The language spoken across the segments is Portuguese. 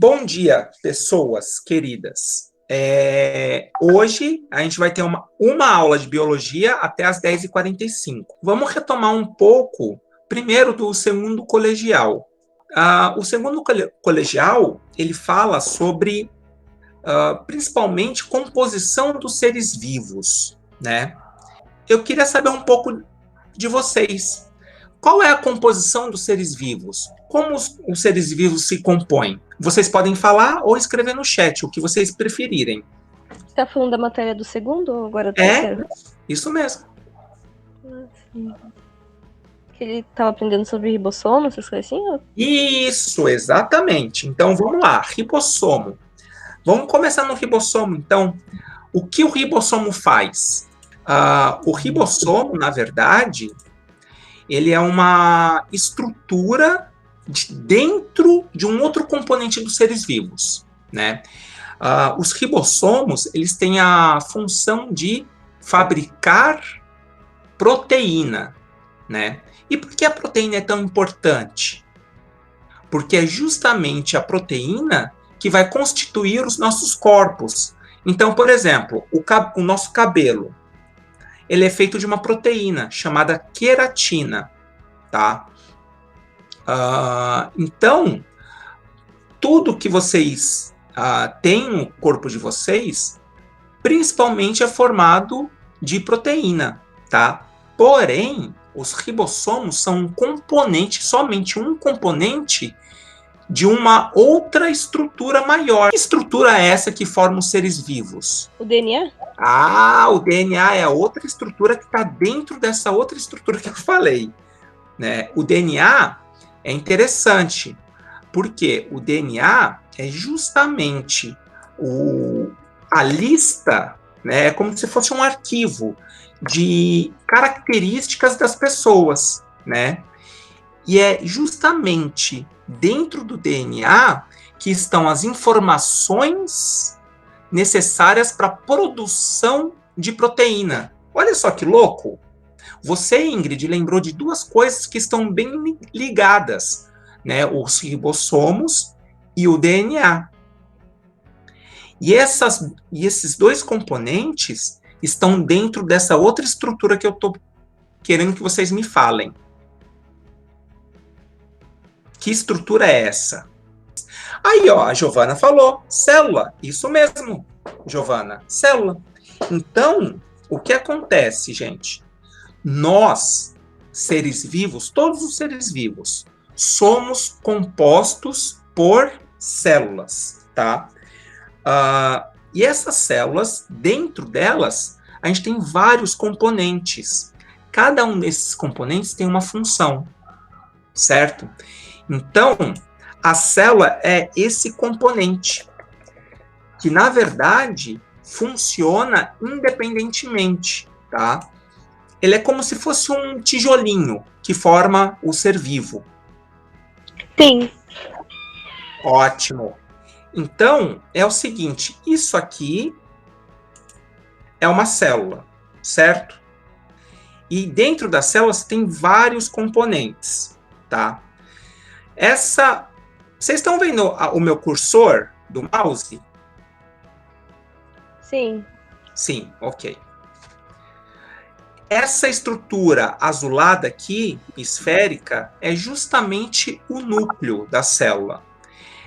Bom dia, pessoas queridas. Hoje a gente vai ter uma aula de biologia até as 10h45. Vamos retomar um pouco, primeiro, do segundo colegial. O segundo colegial, ele fala sobre, principalmente, composição dos seres vivos, né? Eu queria saber um pouco de vocês. Qual é a composição dos seres vivos? Como os seres vivos se compõem? Vocês podem falar ou escrever no chat, o que vocês preferirem. Você está falando da matéria do segundo ou agora do terceiro? Isso mesmo. Sim. Que ele estava aprendendo sobre ribossomo, essas coisas assim? Isso, exatamente. Então, vamos lá. Ribossomo. Vamos começar no ribossomo, então. O que o ribossomo faz? O ribossomo, na verdade, ele é uma estrutura dentro de um outro componente dos seres vivos, né? Os ribossomos, eles têm a função de fabricar proteína, né? E por que a proteína é tão importante? Porque é justamente a proteína que vai constituir os nossos corpos. Então, por exemplo, o nosso cabelo, ele é feito de uma proteína chamada queratina, tá? Então, tudo que vocês têm no corpo de vocês, principalmente é formado de proteína, tá? Porém, os ribossomos são um componente, somente um componente de uma outra estrutura maior. Que estrutura é essa que forma os seres vivos? O DNA? O DNA é a outra estrutura que está dentro dessa outra estrutura que eu falei, né? O DNA é interessante, porque o DNA é justamente a lista, né? É como se fosse um arquivo de características das pessoas, né? E é justamente dentro do DNA que estão as informações necessárias para a produção de proteína. Olha só que louco! Você, Ingrid, lembrou de duas coisas que estão bem ligadas, né? Os ribossomos e o DNA. E esses dois componentes estão dentro dessa outra estrutura que eu estou querendo que vocês me falem. Que estrutura é essa? Aí, ó, a Giovana falou, célula. Isso mesmo, Giovana, célula. Então, o que acontece, gente? Nós, seres vivos, todos os seres vivos, somos compostos por células, tá? E essas células, dentro delas, a gente tem vários componentes. Cada um desses componentes tem uma função, certo? Então, a célula é esse componente, que, na verdade, funciona independentemente, tá? Ele é como se fosse um tijolinho que forma o ser vivo. Sim. Ótimo. Então, é o seguinte, isso aqui é uma célula, certo? E dentro das células tem vários componentes, tá? Vocês estão vendo o meu cursor do mouse? Sim. Sim, ok. Essa estrutura azulada aqui, esférica, é justamente o núcleo da célula.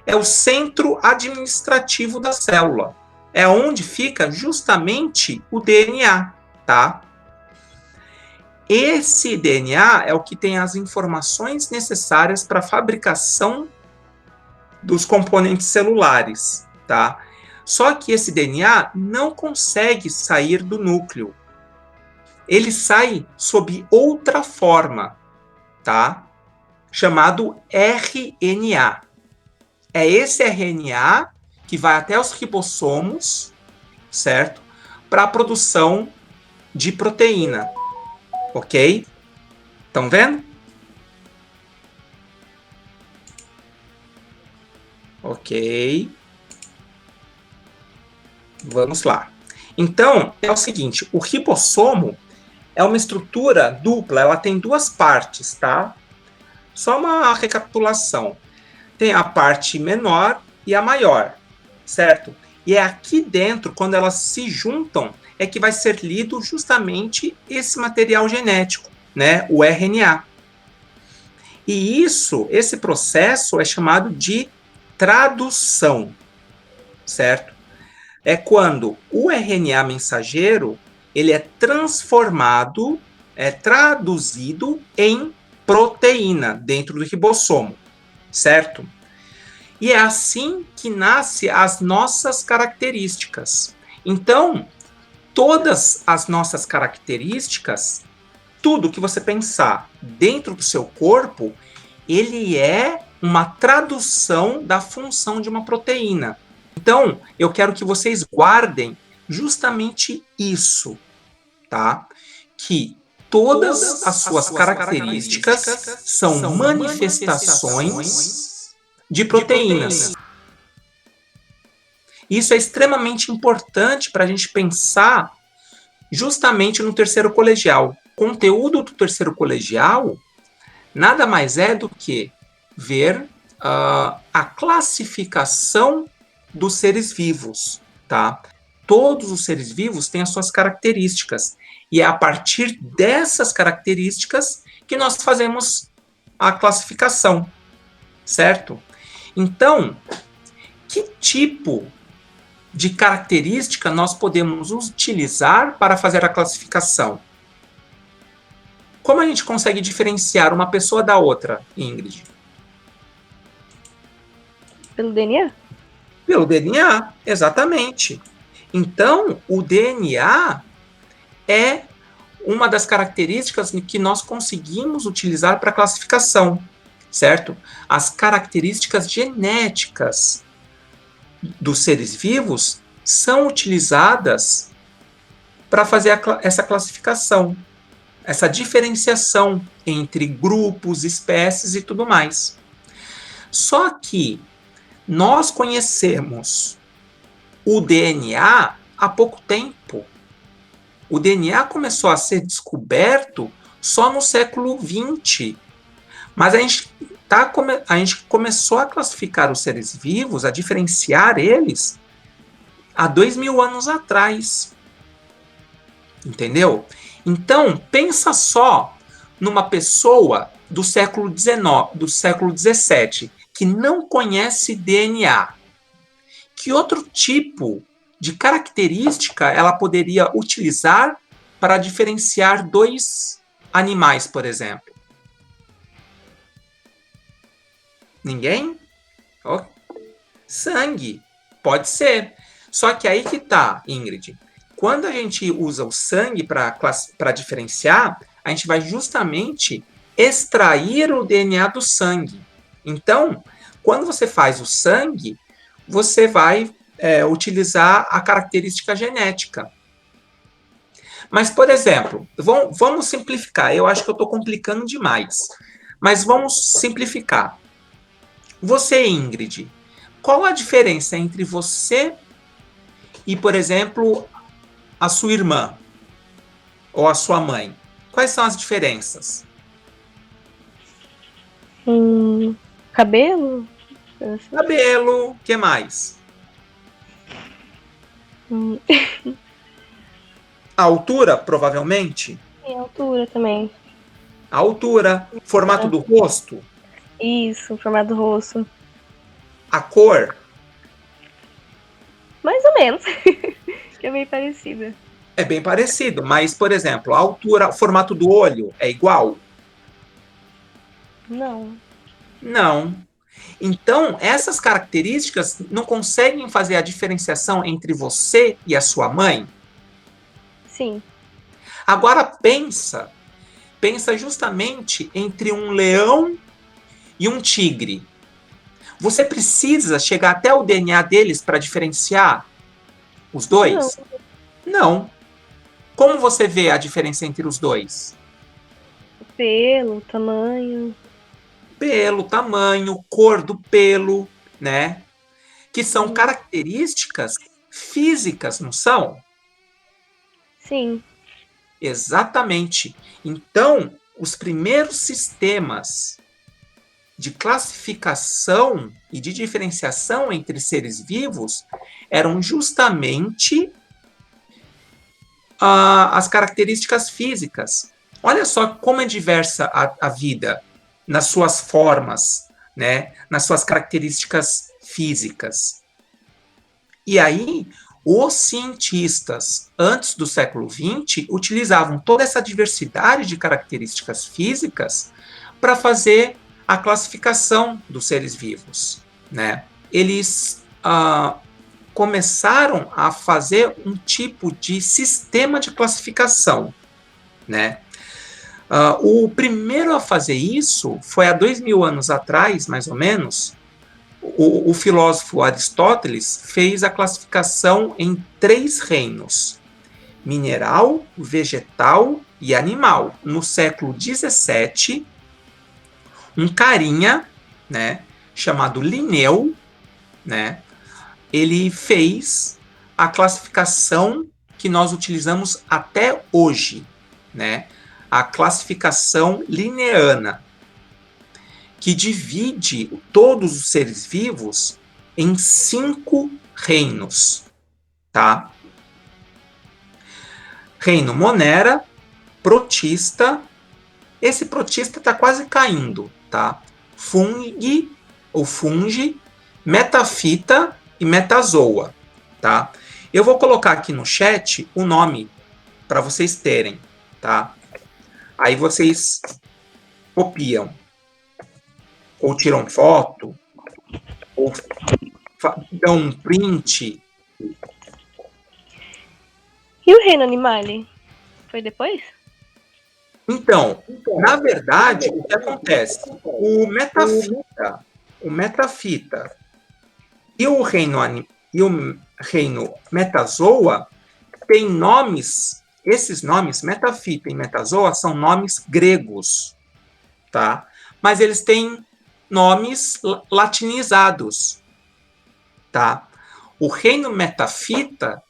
É o centro administrativo da célula. É onde fica justamente o DNA, tá? Esse DNA é o que tem as informações necessárias para a fabricação dos componentes celulares, tá? Só que esse DNA não consegue sair do núcleo. Ele sai sob outra forma, tá? Chamado RNA. É esse RNA que vai até os ribossomos, certo? Para a produção de proteína, ok? Estão vendo? Ok. Vamos lá. Então, é o seguinte, o ribossomo é uma estrutura dupla, ela tem duas partes, tá? Só uma recapitulação. Tem a parte menor e a maior, certo? E é aqui dentro, quando elas se juntam, é que vai ser lido justamente esse material genético, né? O RNA. E esse processo é chamado de tradução, certo? É quando o RNA mensageiro ele é transformado, é traduzido em proteína dentro do ribossomo, certo? E é assim que nascem as nossas características. Então, todas as nossas características, tudo que você pensar dentro do seu corpo, ele é uma tradução da função de uma proteína. Então, eu quero que vocês guardem justamente isso, tá? Que todas as suas características são manifestações de proteínas. Isso é extremamente importante para a gente pensar justamente no terceiro colegial. O conteúdo do terceiro colegial nada mais é do que ver a classificação dos seres vivos, tá? Todos os seres vivos têm as suas características e é a partir dessas características que nós fazemos a classificação, certo? Então, que tipo de característica nós podemos utilizar para fazer a classificação? Como a gente consegue diferenciar uma pessoa da outra, Ingrid? Pelo DNA? Pelo DNA, exatamente. Então, o DNA é uma das características que nós conseguimos utilizar para classificação, certo? As características genéticas dos seres vivos são utilizadas para fazer essa classificação, essa diferenciação entre grupos, espécies e tudo mais. Só que nós conhecemos o DNA há pouco tempo. O DNA começou a ser descoberto só no século XX. Mas a gente começou a classificar os seres vivos, a diferenciar eles, há 2000 anos atrás. Entendeu? Então, pensa só numa pessoa do século XIX, do século XVII, que não conhece DNA. Que outro tipo de característica ela poderia utilizar para diferenciar dois animais, por exemplo? Ninguém? Oh. Sangue. Pode ser. Só que aí que tá, Ingrid. Quando a gente usa o sangue para diferenciar, a gente vai justamente extrair o DNA do sangue. Então, quando você faz o sangue, você vai utilizar a característica genética. Mas, por exemplo, vamos simplificar. Eu acho que eu estou complicando demais. Mas vamos simplificar. Você, Ingrid, qual a diferença entre você e, por exemplo, a sua irmã ou a sua mãe? Quais são as diferenças? Cabelo? Cabelo, o que mais? A altura, provavelmente? E a altura também. A altura, formato do rosto? Isso, formato do rosto. A cor? Mais ou menos. Que é meio parecida. É bem parecido, mas, por exemplo, a altura, o formato do olho é igual? Não. Não. Então, essas características não conseguem fazer a diferenciação entre você e a sua mãe? Sim. Agora pensa justamente entre um leão e um tigre. Você precisa chegar até o DNA deles para diferenciar os dois? Não. Como você vê a diferença entre os dois? Pelo, tamanho. Pelo, tamanho, cor do pelo, né? Que são características físicas, não são? Sim. Exatamente. Então, os primeiros sistemas de classificação e de diferenciação entre seres vivos eram justamente as características físicas. Olha só como é diversa a vida nas suas formas, né, nas suas características físicas. E aí, os cientistas, antes do século XX, utilizavam toda essa diversidade de características físicas para fazer a classificação dos seres vivos, né? Eles começaram a fazer um tipo de sistema de classificação, né? O primeiro a fazer isso foi há 2000 anos atrás, mais ou menos. O filósofo Aristóteles fez a classificação em 3 reinos: mineral, vegetal e animal. No século XVII, um carinha, né, chamado Linneu, né, ele fez a classificação que nós utilizamos até hoje, né, a classificação linneana, que divide todos os seres vivos em 5 reinos, tá? Reino Monera, Protista, esse Protista está quase caindo, tá? Fungi, ou Fungi, Metafita e Metazoa, tá? Eu vou colocar aqui no chat o nome para vocês terem, tá? Aí vocês copiam, ou tiram foto, ou dão um print. E o reino animale? Foi depois? Então, na verdade, o que acontece? O Metafita e o reino Metazoa tem nomes. Esses nomes, Metafita e Metazoa, são nomes gregos, tá? Mas eles têm nomes latinizados, tá? O reino Metafita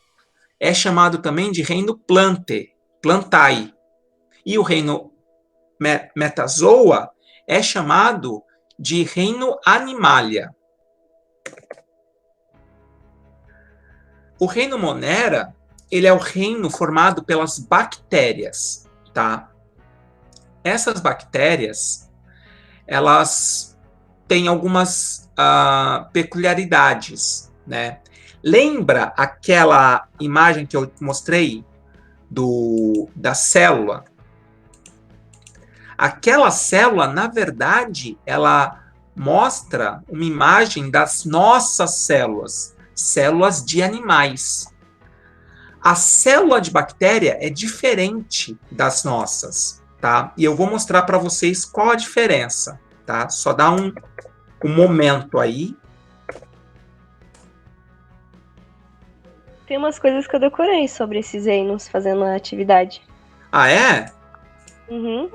é chamado também de reino Plantae, e o reino Metazoa é chamado de reino Animalia. O reino Monera, ele é o reino formado pelas bactérias, tá? Essas bactérias, elas têm algumas peculiaridades, né? Lembra aquela imagem que eu mostrei da célula? Aquela célula, na verdade, ela mostra uma imagem das nossas células, células de animais. A célula de bactéria é diferente das nossas, tá? E eu vou mostrar para vocês qual a diferença, tá? Só dá um momento aí. Tem umas coisas que eu decorei sobre esses reinos fazendo a atividade. Ah, é? Uhum.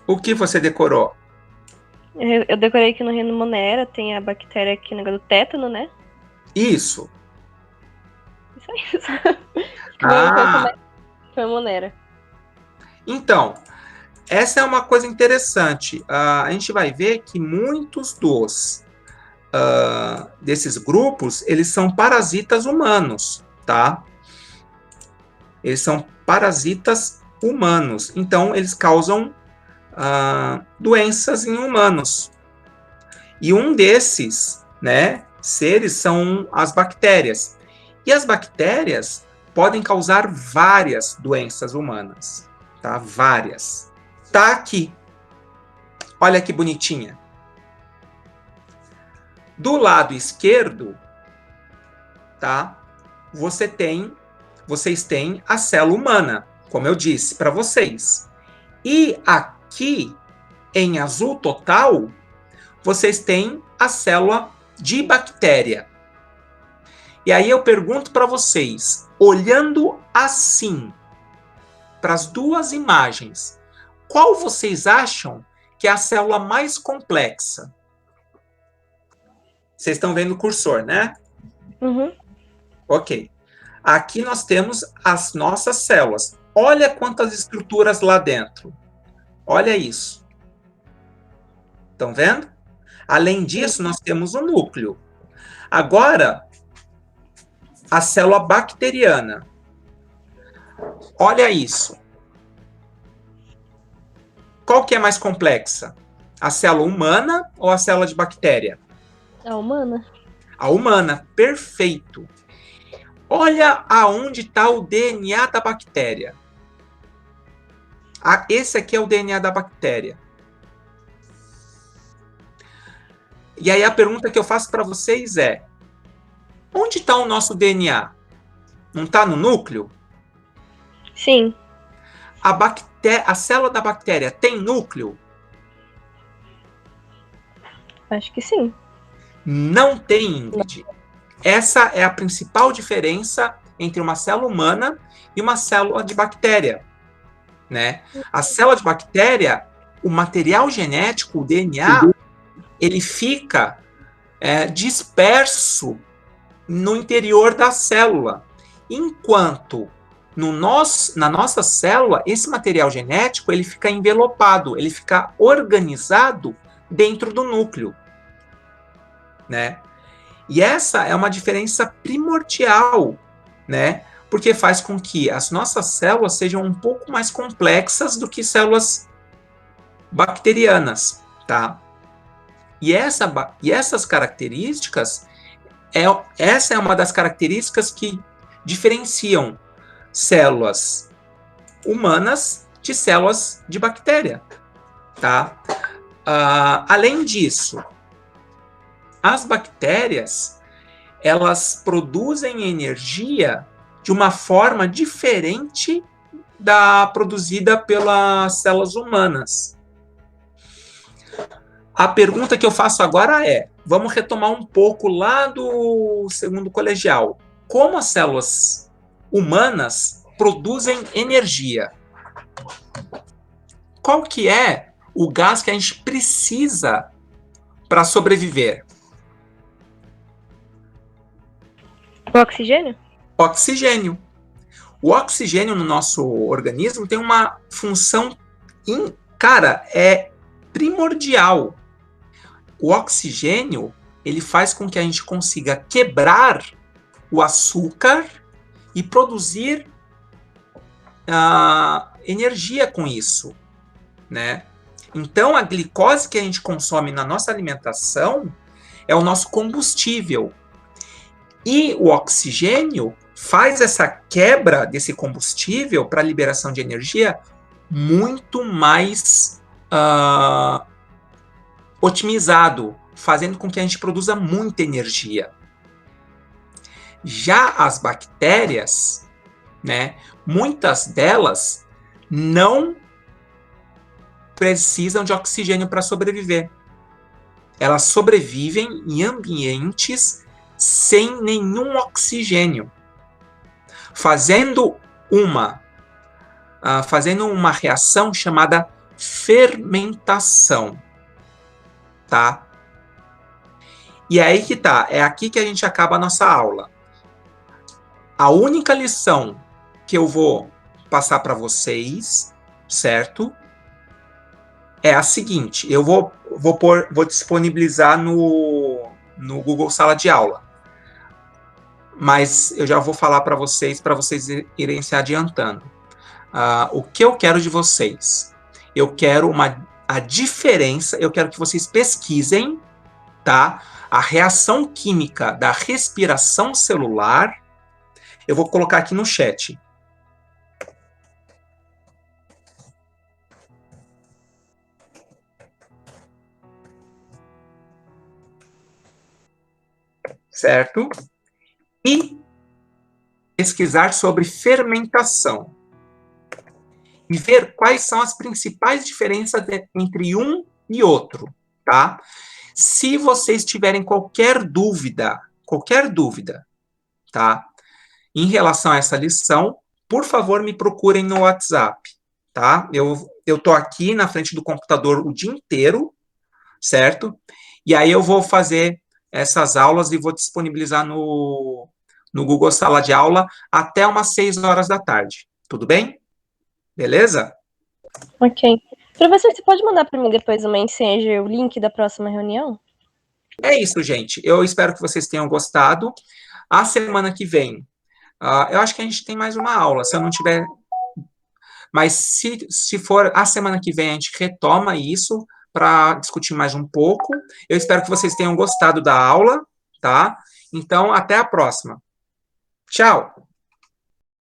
O que você decorou? Eu decorei que no reino Monera tem a bactéria aqui, o negócio do tétano, né? Isso. Isso aí. Foi a Monera. Então, essa é uma coisa interessante. A gente vai ver que muitos desses grupos, eles são parasitas humanos, tá? Eles são parasitas humanos. Então, eles causam doenças em humanos. E um desses, né, seres são as bactérias. E as bactérias podem causar várias doenças humanas, tá? Várias. Tá aqui. Olha que bonitinha. Do lado esquerdo, tá? Vocês têm a célula humana, como eu disse para vocês. E aqui, em azul total, vocês têm a célula de bactéria. E aí eu pergunto para vocês, olhando assim, para as duas imagens, qual vocês acham que é a célula mais complexa? Vocês estão vendo o cursor, né? Uhum. Ok. Aqui nós temos as nossas células. Olha quantas estruturas lá dentro. Olha isso. Estão vendo? Além disso, nós temos o núcleo. Agora, a célula bacteriana. Olha isso. Qual que é mais complexa? A célula humana ou a célula de bactéria? A humana. A humana, perfeito. Olha aonde está o DNA da bactéria. Esse aqui é o DNA da bactéria. E aí a pergunta que eu faço para vocês é: onde está o nosso DNA? Não está no núcleo? Sim. A célula da bactéria tem núcleo? Acho que sim. Não tem, Ingrid. Essa é a principal diferença entre uma célula humana e uma célula de bactéria, né? A célula de bactéria, o material genético, o DNA, ele fica disperso no interior da célula, enquanto na nossa célula, esse material genético ele fica envelopado, ele fica organizado dentro do núcleo, né? E essa é uma diferença primordial, né? Porque faz com que as nossas células sejam um pouco mais complexas do que células bacterianas, tá? E essas características, essa é uma das características que diferenciam células humanas de células de bactéria, tá? Além disso, as bactérias, elas produzem energia de uma forma diferente da produzida pelas células humanas. A pergunta que eu faço agora é, vamos retomar um pouco lá do segundo colegial. Como as células humanas produzem energia? Qual que é o gás que a gente precisa para sobreviver? O oxigênio? Oxigênio. O oxigênio no nosso organismo tem uma função, é primordial. O oxigênio, ele faz com que a gente consiga quebrar o açúcar e produzir energia com isso, né? Então, a glicose que a gente consome na nossa alimentação é o nosso combustível. E o oxigênio faz essa quebra desse combustível para a liberação de energia muito mais otimizado, fazendo com que a gente produza muita energia. Já as bactérias, né, muitas delas não precisam de oxigênio para sobreviver. Elas sobrevivem em ambientes sem nenhum oxigênio, fazendo uma reação chamada fermentação, tá? E aí que tá, é aqui que a gente acaba a nossa aula. A única lição que eu vou passar para vocês, certo? É a seguinte, eu vou disponibilizar no Google Sala de Aula. Mas eu já vou falar para vocês irem se adiantando. O que eu quero de vocês? Eu quero a diferença, eu quero que vocês pesquisem, tá? A reação química da respiração celular. Eu vou colocar aqui no chat. Certo? E pesquisar sobre fermentação. E ver quais são as principais diferenças entre um e outro, tá? Se vocês tiverem qualquer dúvida, tá? Em relação a essa lição, por favor, me procurem no WhatsApp, tá? Eu tô aqui na frente do computador o dia inteiro, certo? E aí eu vou fazer essas aulas e vou disponibilizar no Google Sala de Aula até umas 6 horas da tarde. Tudo bem? Beleza? Ok. Professor, você pode mandar para mim depois uma Messenger o link da próxima reunião? É isso, gente. Eu espero que vocês tenham gostado. A semana que vem, eu acho que a gente tem mais uma aula, se eu não tiver... Mas se for a semana que vem, a gente retoma isso para discutir mais um pouco. Eu espero que vocês tenham gostado da aula, tá? Então, até a próxima. Tchau!